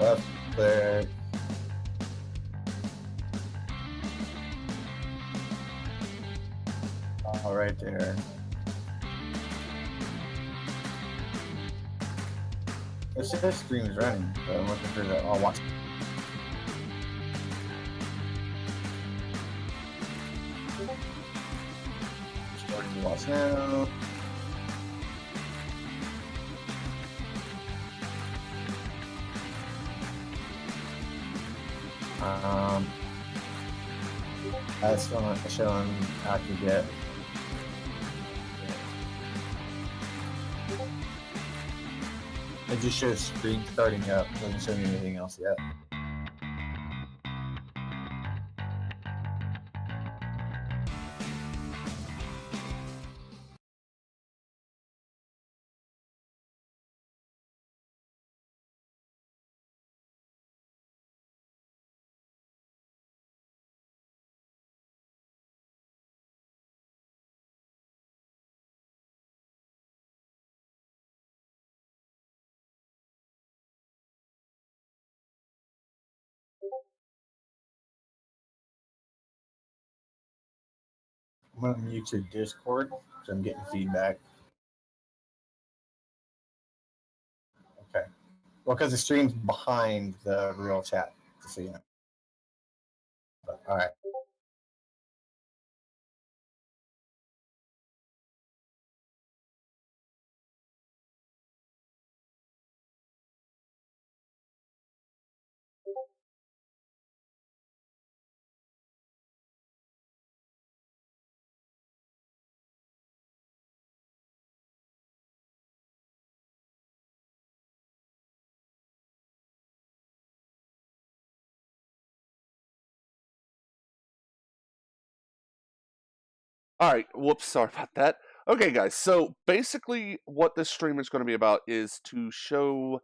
Left click. All right there. It says stream is running, so I'm looking for the. I'll watch. Starting to watch now. That's showing how to get. It just shows screen starting up. Doesn't show me anything else yet. I'm gonna mute your Discord because I'm getting feedback. Okay. Well, because the stream's behind the real chat, just so you know. But, all right. Alright, whoops, sorry about that. Okay, guys, so basically what this stream is going to be about is to show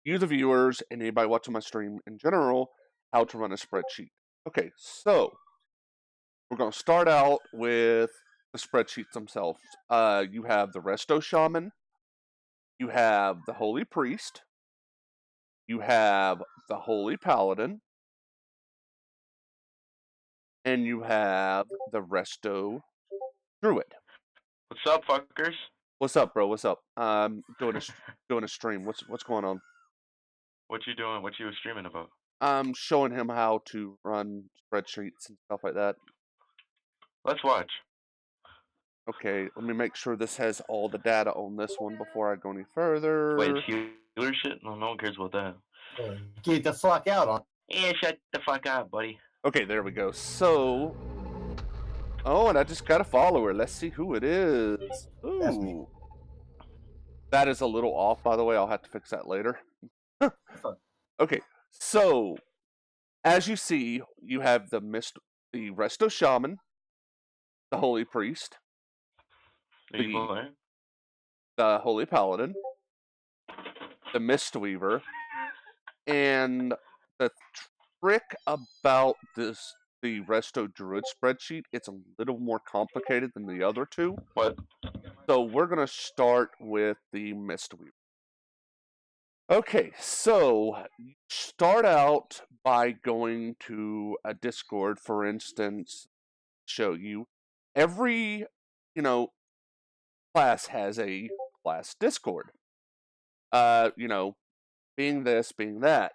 you, the viewers, and anybody watching my stream in general, how to run a spreadsheet. Okay, so we're going to start out with the spreadsheets themselves. You have the Resto Shaman, you have the Holy Priest, you have the Holy Paladin, and you have the Resto Druid. What's up, fuckers? What's up, bro? What's up? Doing a stream. What's going on? What you doing? What you streaming about? I'm showing him how to run spreadsheets and stuff like that. Let's watch. Okay, let me make sure this has all the data on this one before I go any further. Wait, it's healer shit? No one cares about that. Get the fuck out on. Yeah, shut the fuck up, buddy. Okay, there we go. So, oh, and I just got a follower. Let's see who it is. Ooh, That's me. That is a little off, by the way. I'll have to fix that later. Okay, so as you see, you have the Resto Shaman, the Holy Priest, the Holy Paladin, the Mistweaver, and the trick about the Resto Druid spreadsheet, it's a little more complicated than the other two. What? So we're going to start with the Mistweaver. Okay, so start out by going to a Discord, for instance, show you. Every, class has a class Discord. Being this, being that.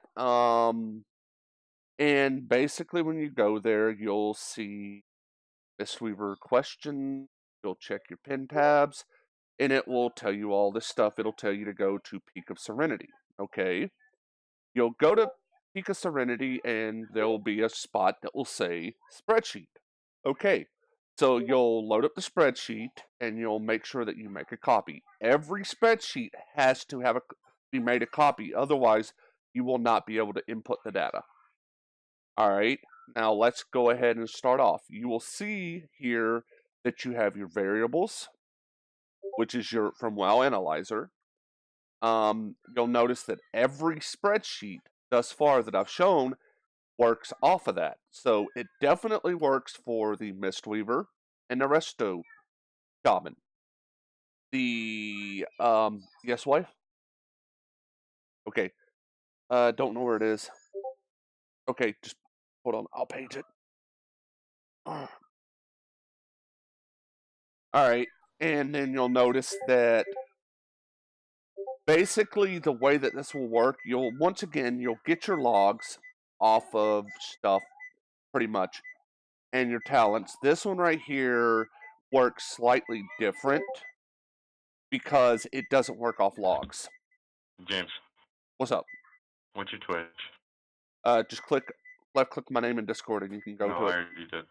And basically when you go there, you'll see Mistweaver question, you'll check your pin tabs, and it will tell you all this stuff. It'll tell you to go to Peak of Serenity. Okay, you'll go to Peak of Serenity and there'll be a spot that will say spreadsheet. Okay, so you'll load up the spreadsheet and you'll make sure that you make a copy. Every spreadsheet has to be made a copy, otherwise you will not be able to input the data. Alright, now let's go ahead and start off. You will see here that you have your variables, which is from WoW Analyzer. You'll notice that every spreadsheet thus far that I've shown works off of that. So it definitely works for the Mistweaver and the Resto Shaman. The, yes, wife? Okay. Don't know where it is. Okay, just hold on. I'll page it. All right, and then you'll notice that basically the way that this will work, you'll get your logs off of stuff pretty much, and your talents. This one right here works slightly different because it doesn't work off logs. James, What's up? what's your Twitch? Just left click my name in Discord and you can go no, to I it. already did.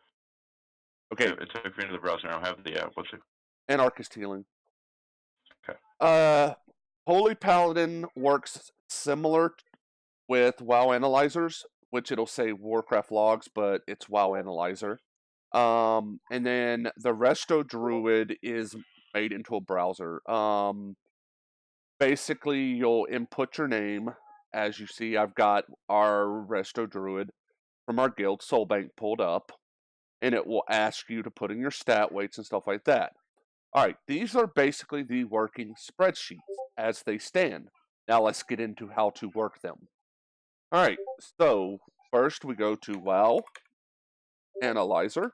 Okay. It took me into the browser. I don't have the app. What's it? Anarchist Healing. Okay. Holy Paladin works similar with WoW Analyzers, which it'll say Warcraft logs, but it's WoW Analyzer. And then the Resto Druid is made into a browser. Basically, you'll input your name. As you see, I've got our Resto Druid from our guild Soulbank pulled up, and it will ask you to put in your stat weights and stuff like that. All right, these are basically the working spreadsheets as they stand. Now let's get into how to work them. All right, so first we go to WoW Analyzer.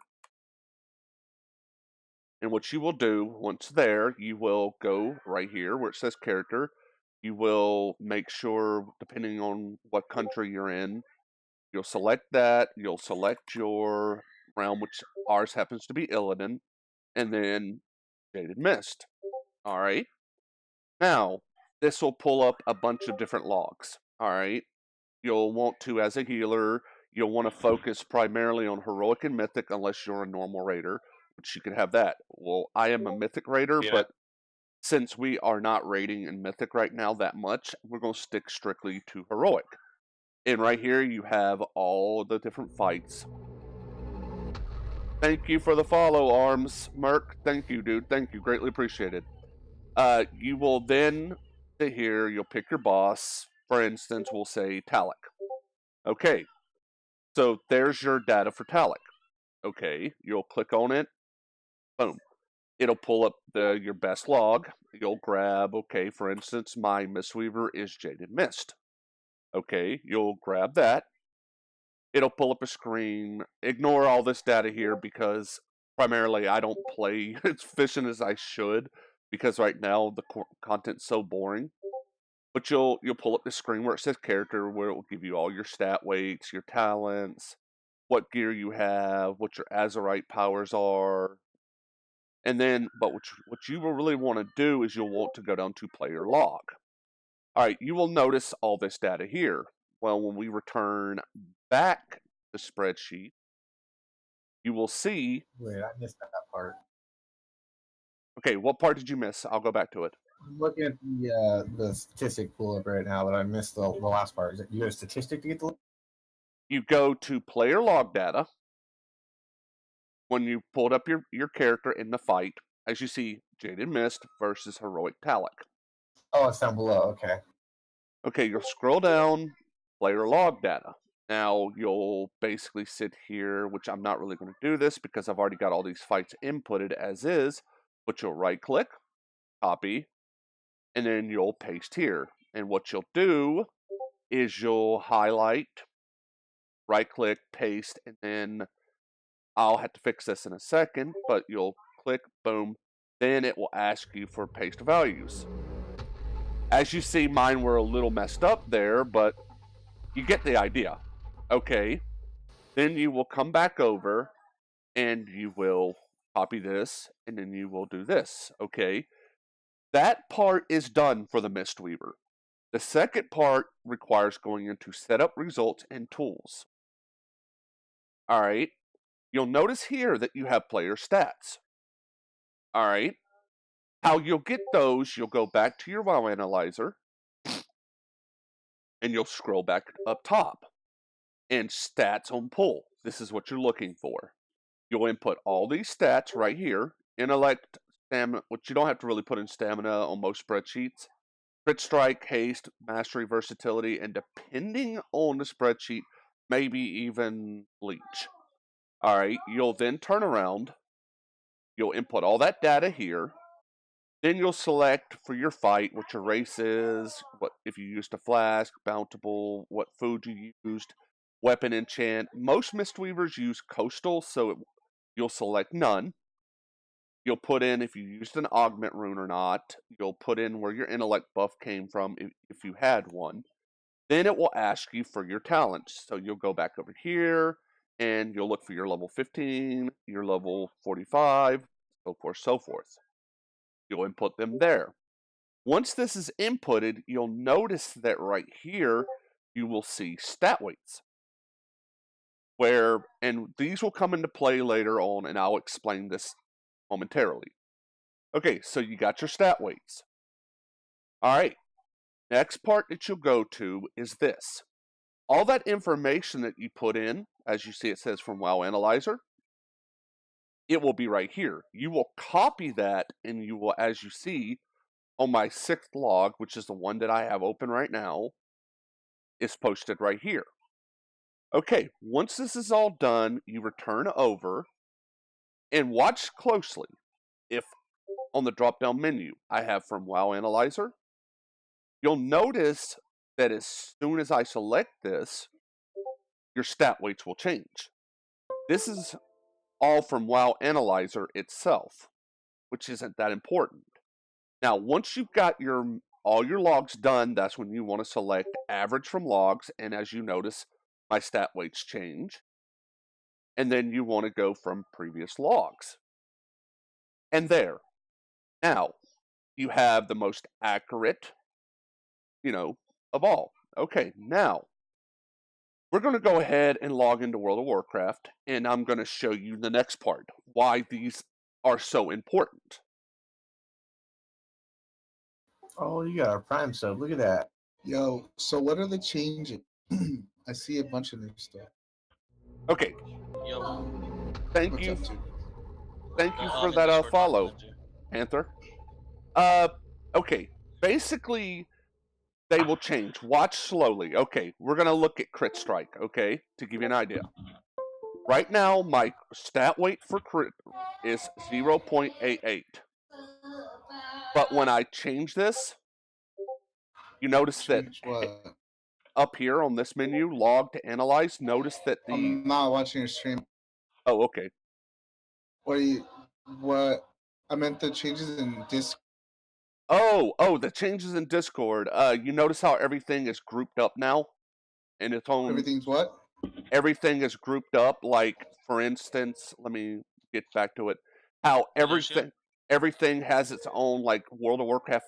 And what you will do, once there, you will go right here where it says character. You will make sure, depending on what country you're in, you'll select that. You'll select your realm, which ours happens to be Illidan, and then Jaded Mist. All right. Now, this will pull up a bunch of different logs. All right. You'll want to, as a healer, you'll want to focus primarily on heroic and mythic unless you're a normal raider, which you can have that. Well, I am a mythic raider, Yeah. but since we are not raiding in mythic right now that much, we're going to stick strictly to heroic. And right here you have all the different fights. Thank you for the follow, Arms Merc. Thank you, dude. Thank you. Greatly appreciated. You will then sit here, you'll pick your boss. For instance, we'll say Talik. Okay, so there's your data for Talik. Okay, you'll click on it. Boom. It'll pull up your best log. You'll grab, okay, for instance, my Mistweaver is Jaded Mist. Okay, you'll grab that. It'll pull up a screen. Ignore all this data here because primarily I don't play as efficient as I should because right now the content's so boring. But you'll pull up the screen where it says character, where it will give you all your stat weights, your talents, what gear you have, what your Azerite powers are. And then, but what you will really want to do is you'll want to go down to player log. All right, you will notice all this data here. Well, when we return back to Spreadsheet, you will see. Wait, I missed that part. Okay, what part did you miss? I'll go back to it. I'm looking at the statistic pull up right now, but I missed the last part. Is it you get a statistic to get the? You go to player log data. When you pulled up your character in the fight, as you see, Jaded Mist versus Heroic Talik. Oh, it's down below. Okay. Okay, you'll scroll down, player log data. Now, you'll basically sit here, which I'm not really going to do this because I've already got all these fights inputted as is, but you'll right-click, copy, and then you'll paste here. And what you'll do is you'll highlight, right-click, paste, and then I'll have to fix this in a second, but you'll click, boom, then it will ask you for paste values. As you see, mine were a little messed up there, but you get the idea. Okay, then you will come back over and you will copy this and then you will do this. Okay, that part is done for the Mistweaver. The second part requires going into setup results and tools. All right, you'll notice here that you have player stats. All right, how you'll get those, you'll go back to your WoW Analyzer and you'll scroll back up top and stats on pull. This is what you're looking for. You'll input all these stats right here. Intellect, stamina, which you don't have to really put in stamina on most spreadsheets. Crit strike, haste, mastery, versatility, and depending on the spreadsheet, maybe even leech. All right, you'll then turn around. You'll input all that data here. Then you'll select for your fight what your race is, what if you used a flask, bountiful, what food you used, weapon enchant. Most Mistweavers use coastal, so you'll select none. You'll put in if you used an augment rune or not. You'll put in where your intellect buff came from if you had one. Then it will ask you for your talents. So you'll go back over here and you'll look for your level 15, your level 45, so forth, so forth. You'll input them there. Once this is inputted, you'll notice that right here you will see stat weights. And these will come into play later on, and I'll explain this momentarily. Okay, so you got your stat weights. All right, next part that you'll go to is this. All that information that you put in, as you see it says from WoW Analyzer, it will be right here. You will copy that, and you will, as you see, on my 6th log, which is the one that I have open right now, is posted right here. Okay, once this is all done, you return over, and watch closely. If on the drop-down menu I have from WoW Analyzer, you'll notice that as soon as I select this, your stat weights will change. This is all from WoW Analyzer itself, which isn't that important. Now, once you've got all your logs done, that's when you want to select average from logs, and as you notice, my stat weights change. And then you want to go from previous logs. And there. Now, you have the most accurate, of all. Okay, now, we're going to go ahead and log into World of Warcraft, and I'm going to show you the next part, why these are so important. Oh, you got a Prime sub. Look at that. Yo, so what are the changes? I see a bunch of new stuff. Okay. Yo. Thank What's you. up, dude? Thank you On for the that Discord follow, talking to you. Panther. Okay. Basically, they will change. Watch slowly. Okay, we're going to look at crit strike, okay, to give you an idea. Right now, my stat weight for crit is 0.88. But when I change this, you notice that Change what? up here on this menu, log to analyze, notice that the... I'm not watching your stream. Oh, okay. What? I meant the changes in Discord. Oh, the changes in Discord. You notice how everything is grouped up now? In its own... Everything's what? Everything is grouped up. Like, for instance, let me get back to it. How everything has its own, like, World of Warcraft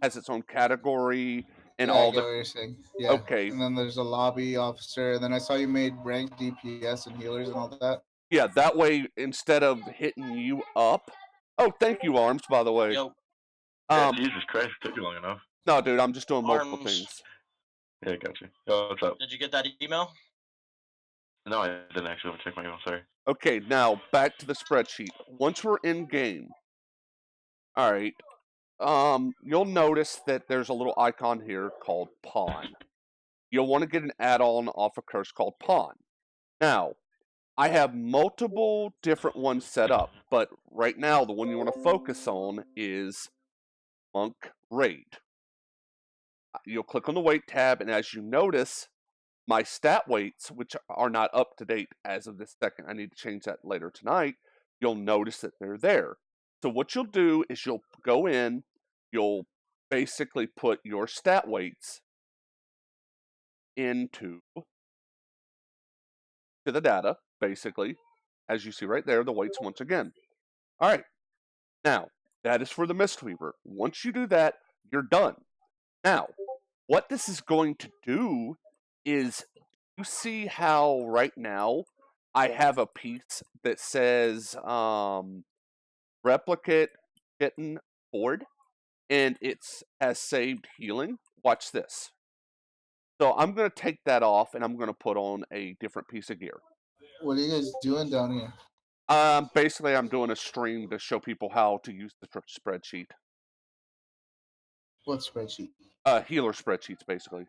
has its own category and Yeah, all I get the... what you're saying. Yeah. Okay. And then there's a lobby officer, and then I saw you made ranked DPS and healers and all that. Yeah, that way, instead of hitting you up... Oh, thank you, Arms, by the way. Yo. Jesus Christ, it took you long enough. No, dude, I'm just doing multiple Arms. things. Yeah, gotcha. Oh, what's up? Did you get that email? No, I didn't actually check my email, sorry. Okay, now, back to the spreadsheet. Once we're in game... Alright. You'll notice that there's a little icon here called Pawn. You'll want to get an add-on off a curse called Pawn. Now, I have multiple different ones set up, but right now the one you want to focus on is Monk Raid. You'll click on the weight tab, and as you notice, my stat weights, which are not up to date as of this second, I need to change that later tonight, you'll notice that they're there. So what you'll do is you'll go in, you'll basically put your stat weights into the data, basically, as you see right there, the weights once again. All right, now, that is for the Mistweaver. Once you do that, you're done. Now, what this is going to do is, you see how right now I have a piece that says replicate kitten board, and it has saved healing. Watch this. So I'm going to take that off, and I'm going to put on a different piece of gear. What are you guys doing down here? Basically, I'm doing a stream to show people how to use the spreadsheet. What spreadsheet? Healer spreadsheets, basically.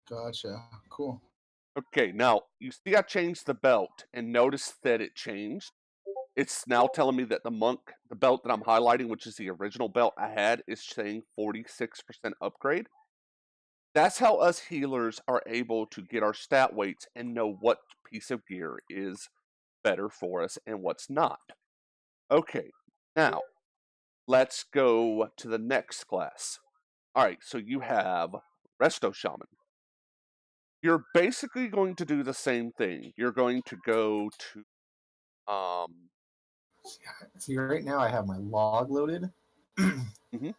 Gotcha. Cool. Okay, now, you see I changed the belt, and notice that it changed? it's now telling me that the monk, the belt that I'm highlighting, which is the original belt I had, is saying 46% upgrade. That's how us healers are able to get our stat weights and know what piece of gear is better for us and what's not. Okay, now let's go to the next class. All right, so you have Resto Shaman. You're basically going to do the same thing. You're going to go to See, right now I have my log loaded, Mhm.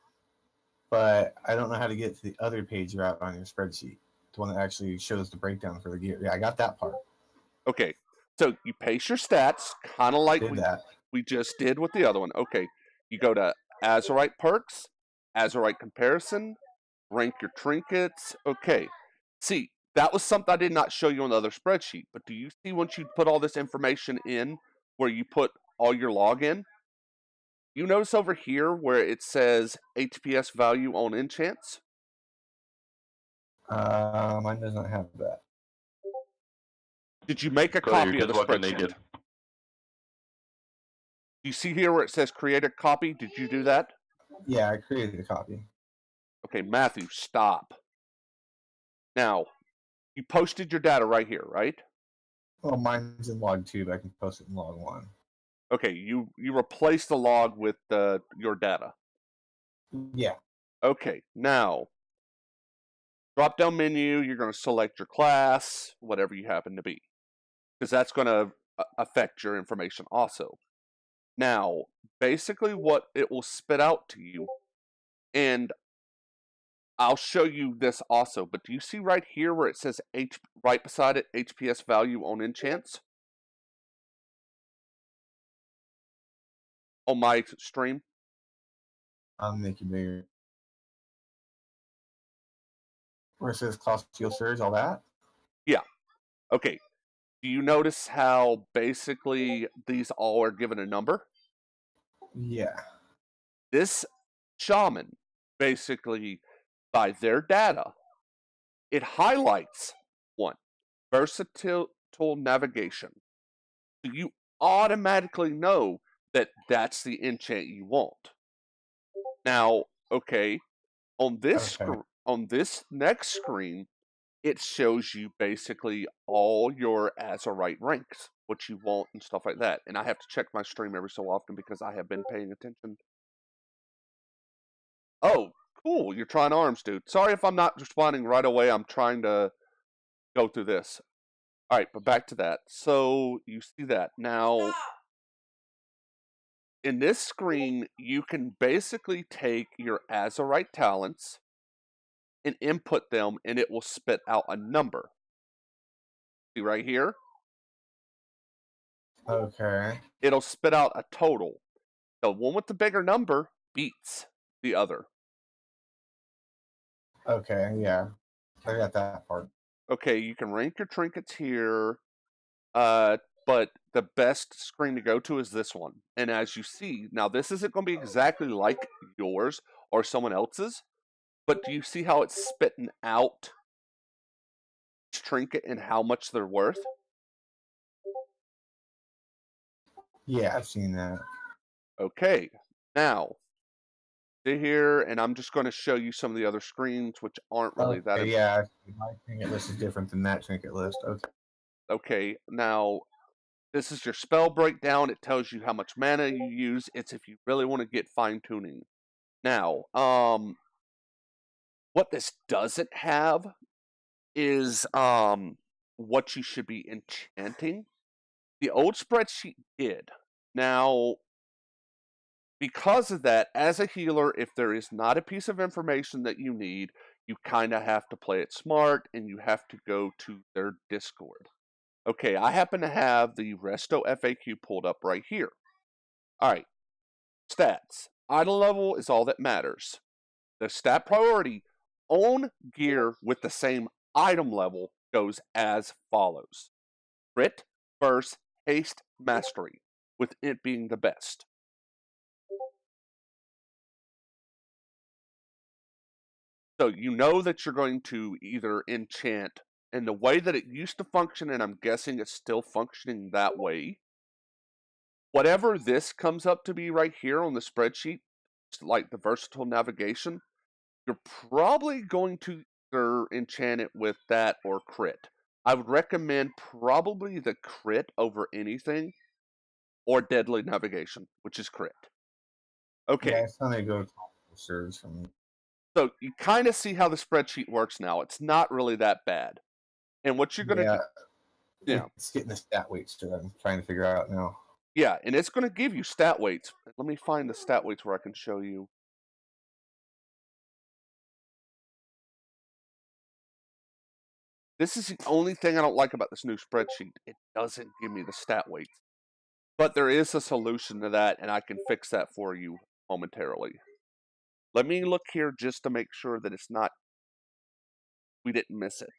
but I don't know how to get to the other page you're at on your spreadsheet, the one that actually shows the breakdown for the gear. Yeah, I got that part. Okay, so you paste your stats, kind of like Did that. we just did with the other one. Okay, you go to Azurite Perks, Azurite Comparison, rank your trinkets. Okay, see, that was something I did not show you on the other spreadsheet, but do you see once you put all this information in where you put all your log in? You notice over here where it says HPS value on enchants? Mine does not have that. Did you make a Go ahead, copy you're of the just walking spreadsheet? naked. You see here where it says create a copy? Did you do that? Yeah, I created a copy. Okay, Matthew, stop. Now, you posted your data right here, right? Well, mine's in log 2, but I can post it in log 1. Okay, you replace the log with your data. Yeah. Okay, now, drop down menu, you're going to select your class, whatever you happen to be, because that's going to affect your information also. Now, basically what it will spit out to you, and I'll show you this also, but do you see right here where it says right beside it, HPS value on enchants? On my stream? I'll make it bigger. Where it says cost steel surge, all that? Yeah. Okay. Do you notice how basically these all are given a number? Yeah. This shaman, basically, by their data, it highlights one, versatile navigation. So you automatically know that that's the enchant you want. Now, okay, on this on this next screen, it shows you basically all your Azurite ranks, what you want and stuff like that. And I have to check my stream every so often because I have been paying attention. Oh, cool. You're trying arms, dude. Sorry if I'm not responding right away. I'm trying to go through this. All right, but back to that. So you see that. Now, in this screen, you can basically take your Azurite talents and input them, and it will spit out a number. See right here? Okay. It'll spit out a total. The one with the bigger number beats the other. Okay, yeah. I got that part. Okay, you can rank your trinkets here, but the best screen to go to is this one. And as you see, now this isn't going to be exactly like yours or someone else's, but do you see how it's spitting out each trinket and how much they're worth? Yeah, I've seen that. Okay, now, sit here, and I'm just going to show you some of the other screens, which aren't really that important. Yeah, my trinket list is different than that trinket list. Okay. Okay, now, this is your spell breakdown. It tells you how much mana you use. It's if you really want to get fine-tuning. Now, what this doesn't have is what you should be enchanting. The old spreadsheet did. Now, because of that, as a healer, if there is not a piece of information that you need, you kind of have to play it smart and you have to go to their Discord. Okay, I happen to have the Resto FAQ pulled up right here. All right, stats. Item level is all that matters. The stat priority on gear with the same item level goes as follows. Crit, Burst, Haste, Mastery, with it being the best. So you know that you're going to either enchant, and the way that it used to function, and I'm guessing it's still functioning that way, whatever this comes up to be right here on the spreadsheet, like the versatile navigation, you're probably going to either enchant it with that or crit. I would recommend probably the crit over anything, or deadly navigation, which is crit. Okay. Yeah, it's gonna go to officers for me. So you kind of see how the spreadsheet works now. It's not really that bad. And what you're going to do, yeah, it's getting the stat weights to it. I'm trying to figure out now. yeah, and it's going to give you stat weights. Let me find the stat weights where I can show you. This is the only thing I don't like about this new spreadsheet. It doesn't give me the stat weights. But there is a solution to that, and I can fix that for you momentarily. Let me look here just to make sure that it's not, we didn't miss it.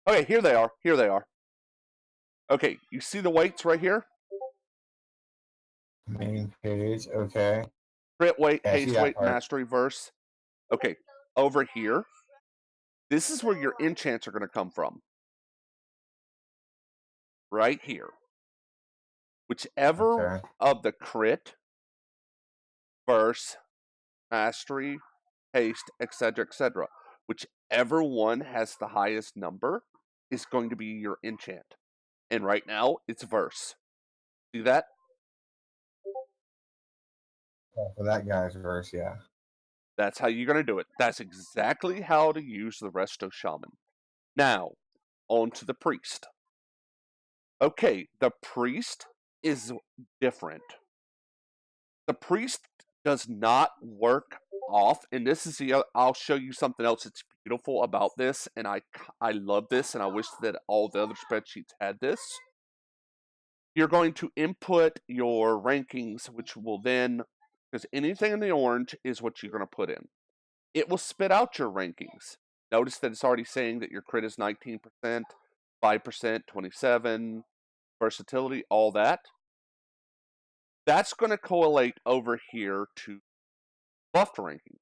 Okay, here they are. Here they are. Okay, you see the weights right here? Main page, okay. Crit weight, Yeah, I see haste that weight, part. mastery, verse. Okay, over here, this is where your enchants are going to come from. Right here. Whichever Okay. of the crit, verse, mastery, haste, etc., etc., whichever one has the highest number is going to be your enchant. And right now, it's verse. See that? Oh, for that guy's verse, yeah. That's how you're going to do it. That's exactly how to use the Resto Shaman. Now, on to the priest. Okay, the priest is different. The priest does not work off, and this is the. I'll show you something else that's beautiful about this, and I love this, and I wish that all the other spreadsheets had this. You're going to input your rankings, which will then, because anything in the orange is what you're going to put in. It will spit out your rankings. Notice that it's already saying that your crit is 19%, 5%, 27%, versatility, all that. That's going to correlate over here to buffed rankings.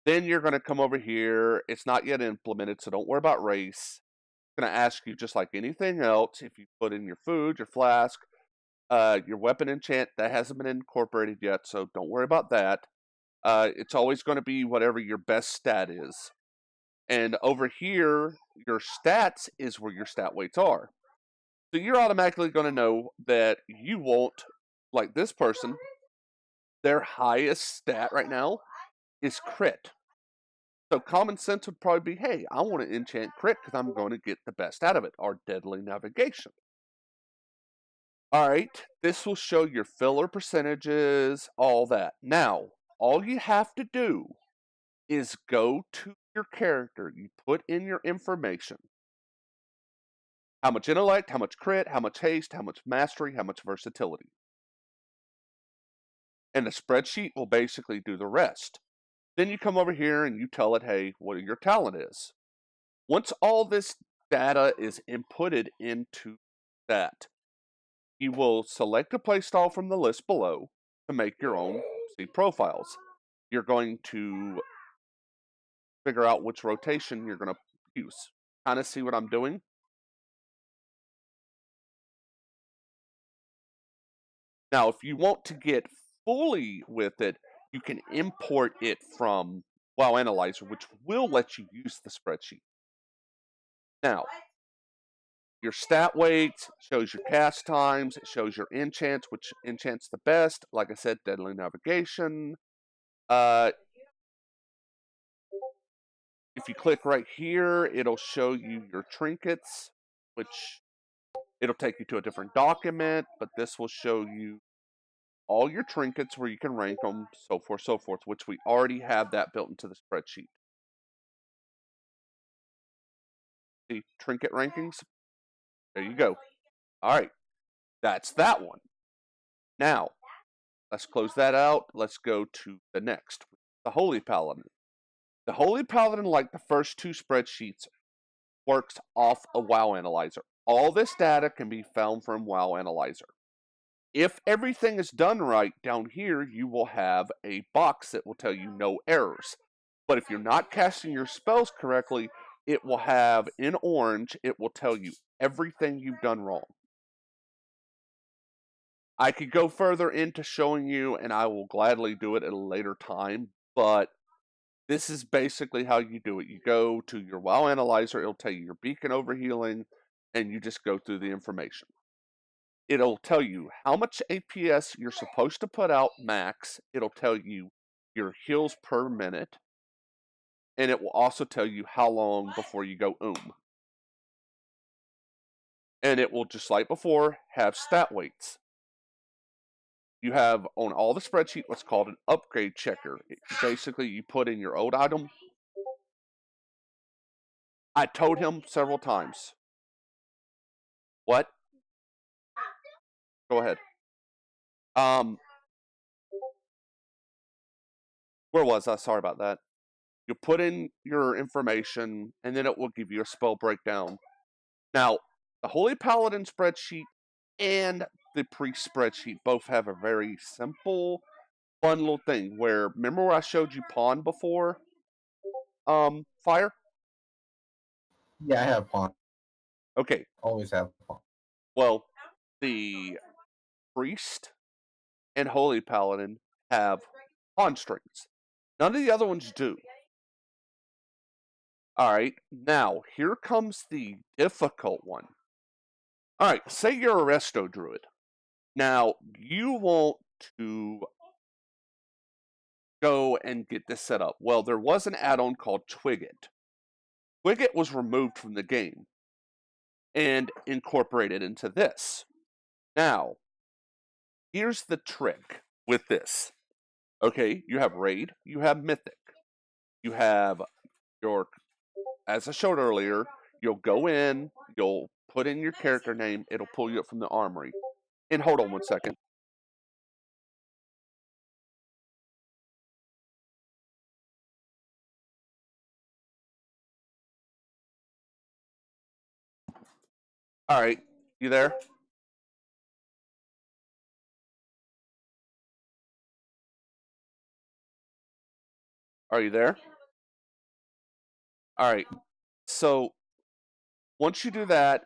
Then you're going to come over here. It's not yet implemented, so don't worry about race. It's going to ask you just like anything else. If you put in your food, your flask, your weapon enchant, that hasn't been incorporated yet, so don't worry about that. It's always going to be whatever your best stat is. And over here, your stats is where your stat weights are. So you're automatically going to know that you want, like this person, their highest stat right now is crit. So common sense would probably be, hey, I want to enchant crit because I'm going to get the best out of it, or deadly navigation. All right, this will show your filler percentages, all that. Now, all you have to do is go to your character. You put in your information. How much intellect, how much crit, how much haste, how much mastery, how much versatility. And the spreadsheet will basically do the rest. Then you come over here and you tell it, hey, what your talent is. Once all this data is inputted into that, you will select a playstyle from the list below to make your own profiles. You're going to figure out which rotation you're going to use. Kind of see what I'm doing? Now, if you want to get fully with it, you can import it from WoW Analyzer, which will let you use the spreadsheet. Now, your stat weights shows your cast times, it shows your enchants, which enchants the best. Like I said, deadly navigation. If you click right here, it'll show you your trinkets, which it'll take you to a different document, but this will show you all your trinkets where you can rank them, so forth, which we already have that built into the spreadsheet. See, trinket rankings? There you go. All right, that's that one. Now, let's close that out. Let's go to the next, the Holy Paladin. The Holy Paladin, like the first two spreadsheets, works off a WoW Analyzer. All this data can be found from WoW Analyzer. If everything is done right down here, you will have a box that will tell you no errors. But if you're not casting your spells correctly, it will have, in orange, it will tell you everything you've done wrong. I could go further into showing you, and I will gladly do it at a later time, but this is basically how you do it. You go to your WoW Analyzer, it'll tell you your beacon overhealing, and you just go through the information. It'll tell you how much APS you're supposed to put out max. It'll tell you your heals per minute, and it will also tell you how long before you go And it will, just like before, have stat weights. You have on all the spreadsheet what's called an upgrade checker. Basically, you put in your old item. I told him several times. What? Go ahead. Where was I? Sorry about that. You put in your information, and then it will give you a spell breakdown. Now, the Holy Paladin spreadsheet and the Priest spreadsheet both have a very simple, fun little thing where, remember where I showed you Pawn before? Fire? Yeah, I have pawn. Okay. Always have pawn. Well, the Priest and Holy Paladin have pawn strings. None of the other ones do. Alright, now, here comes the difficult one. Alright, say you're a Resto Druid. Now, you want to go and get this set up. Well, there was an add-on called Twigget. Twigget was removed from the game and incorporated into this. Now, here's the trick with this. Okay, you have Raid, you have Mythic, you have your, as I showed earlier, you'll go in, you'll put in your character name, it'll pull you up from the armory. And hold on one second. Alright, you there? Are you there? Alright, so once you do that,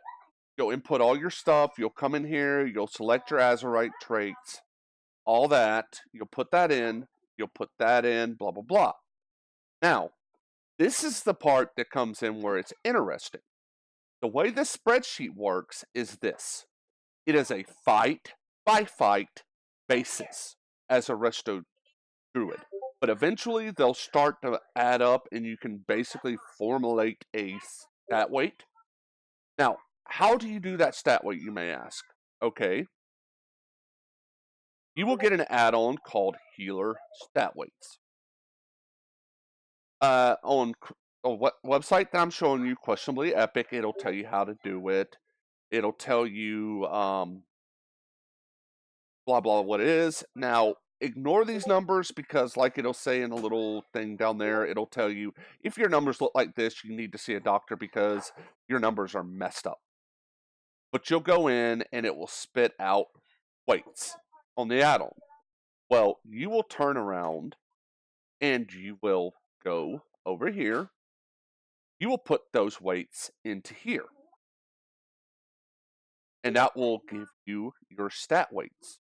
you'll input all your stuff, you'll come in here, you'll select your Azurite traits, all that, you'll put that in, blah, blah, blah. Now, this is the part that comes in where it's interesting. The way this spreadsheet works is this. It is a fight-by-fight basis as a Resto Druid. But eventually, they'll start to add up, and you can basically formulate a stat weight. Now, how do you do that stat weight, you may ask? Okay. You will get an add-on called Healer Stat Weights. On what website that I'm showing you, Questionably Epic, it'll tell you how to do it. It'll tell you, blah, blah, what it is. Now, ignore these numbers because, like it'll say in a little thing down there, it'll tell you, if your numbers look like this, you need to see a doctor because your numbers are messed up. But you'll go in and it will spit out weights on the add-on. Well, you will turn around and you will go over here. You will put those weights into here. And that will give you your stat weights.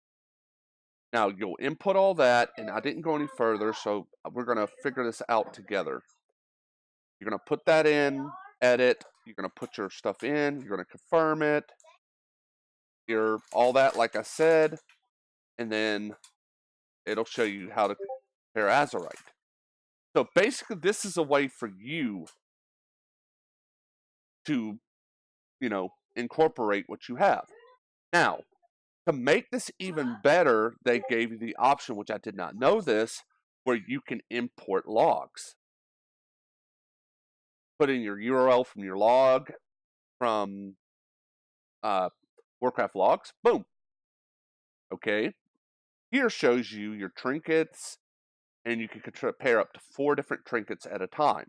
Now, you'll input all that, and I didn't go any further, so we're going to figure this out together. You're going to put that in, edit, you're going to put your stuff in, you're going to confirm it, all that, like I said, and then it'll show you how to compare Azurite. So basically, this is a way for you to, incorporate what you have. Now, to make this even better, they gave you the option, which I did not know this, where you can import logs. Put in your URL from your log, from Warcraft logs, boom. Okay. Here shows you your trinkets, and you can compare up to 4 different trinkets at a time.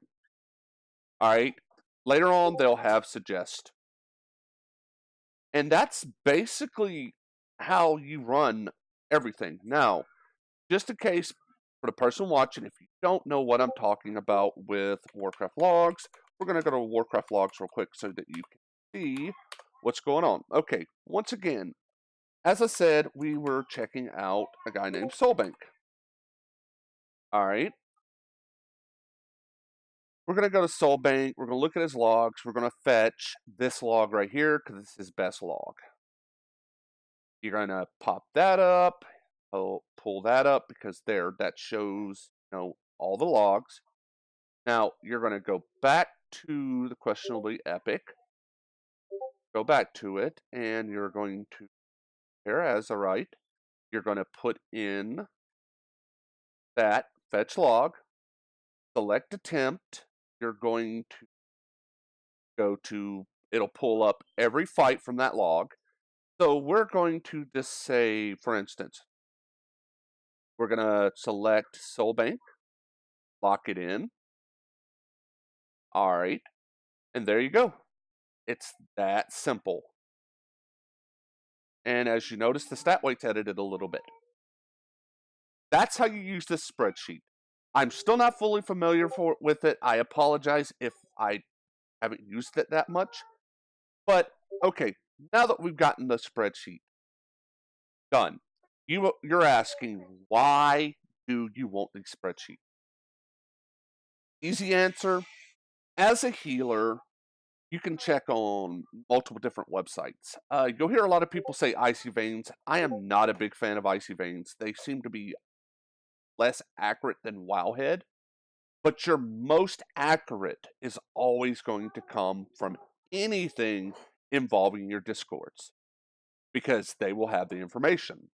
Alright. Later on, they'll have suggest. And that's basically how you run everything. Now, just in case for the person watching, if you don't know what I'm talking about with Warcraft logs we're going to go to Warcraft logs real quick so that you can see what's going on. Okay, once again, as I said, we were checking out a guy named Soulbank. All right. We're going to go to Soulbank. We're going to look at his logs. We're going to fetch this log right here because it's his best log. You're going to pop that up. Pull that up because that shows, all the logs. Now, you're going to go back to the questionably epic. Go back to it, and you're going to, here as a right, you're going to put in that fetch log, select attempt. You're going to go to, it'll pull up every fight from that log. So we're going to just say, for instance, we're going to select Soulbank, lock it in. All right. And there you go. It's that simple. And as you notice, the stat weight's edited a little bit. That's how you use this spreadsheet. I'm still not fully familiar with it. I apologize if I haven't used it that much. But, okay, now that we've gotten the spreadsheet done, you're asking, why do you want the spreadsheet? Easy answer, as a healer, you can check on multiple different websites. You'll hear a lot of people say Icy Veins. I am not a big fan of Icy Veins. They seem to be less accurate than Wowhead. But your most accurate is always going to come from anything involving your discords, because they will have the information.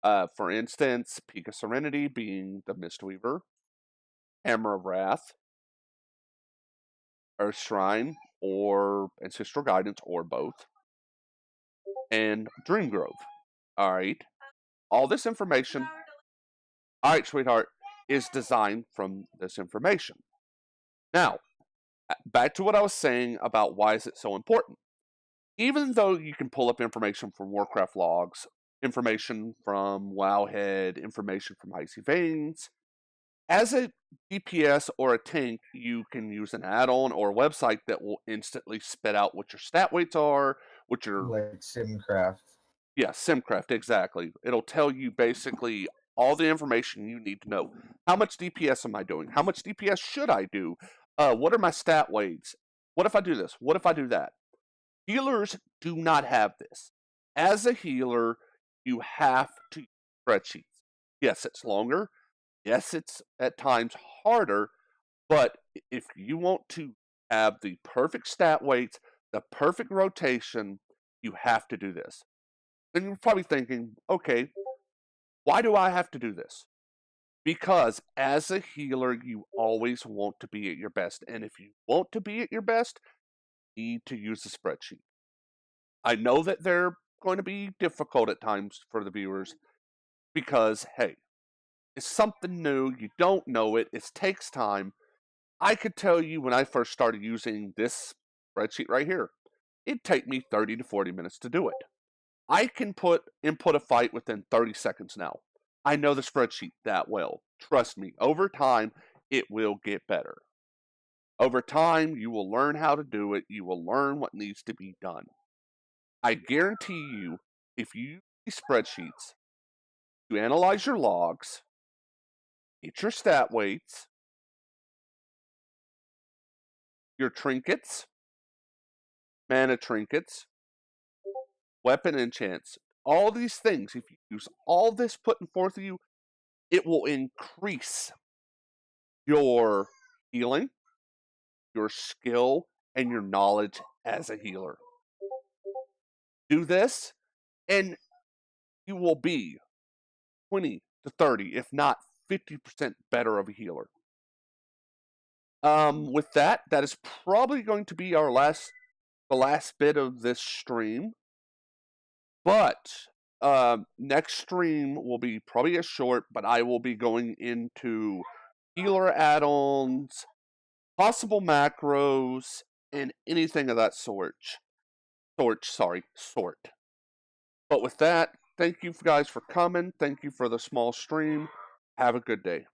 For instance, Peak of Serenity being the Mistweaver, Hammer of Wrath, Earth Shrine, or Ancestral Guidance, or both, and Dreamgrove. All right. All this information, all right, sweetheart, is designed from this information. Now, back to what I was saying about why is it so important. Even though you can pull up information from Warcraft logs, information from Wowhead, information from Icy Veins, as a DPS or a tank, you can use an add-on or a website that will instantly spit out what your stat weights are, what your... Like Simcraft. Yeah, Simcraft, exactly. It'll tell you basically all the information you need to know. How much DPS am I doing? How much DPS should I do? What are my stat weights? What if I do this? What if I do that? Healers do not have this. As a healer, you have to use spreadsheets. Yes, it's longer. Yes, it's at times harder. But if you want to have the perfect stat weights, the perfect rotation, you have to do this. And you're probably thinking, okay, why do I have to do this? Because as a healer, you always want to be at your best. And if you want to be at your best, you need to use the spreadsheet. I know that they're going to be difficult at times for the viewers because, hey, it's something new. You don't know it. It takes time. I could tell you when I first started using this spreadsheet right here, it'd take me 30 to 40 minutes to do it. I can input a fight within 30 seconds now. I know the spreadsheet that well. Trust me, over time, it will get better. Over time, you will learn how to do it. You will learn what needs to be done. I guarantee you, if you use these spreadsheets, you analyze your logs, get your stat weights, your trinkets, mana trinkets, weapon enchants, all these things, if you use all this putting forth to you, it will increase your healing, your skill, and your knowledge as a healer. Do this, and you will be 20 to 30, if not 50% better of a healer. With that is probably going to be the last bit of this stream. But next stream will be probably a short, but I will be going into healer add-ons, possible macros, and anything of that sort. But with that, thank you guys for coming. Thank you for the small stream. Have a good day.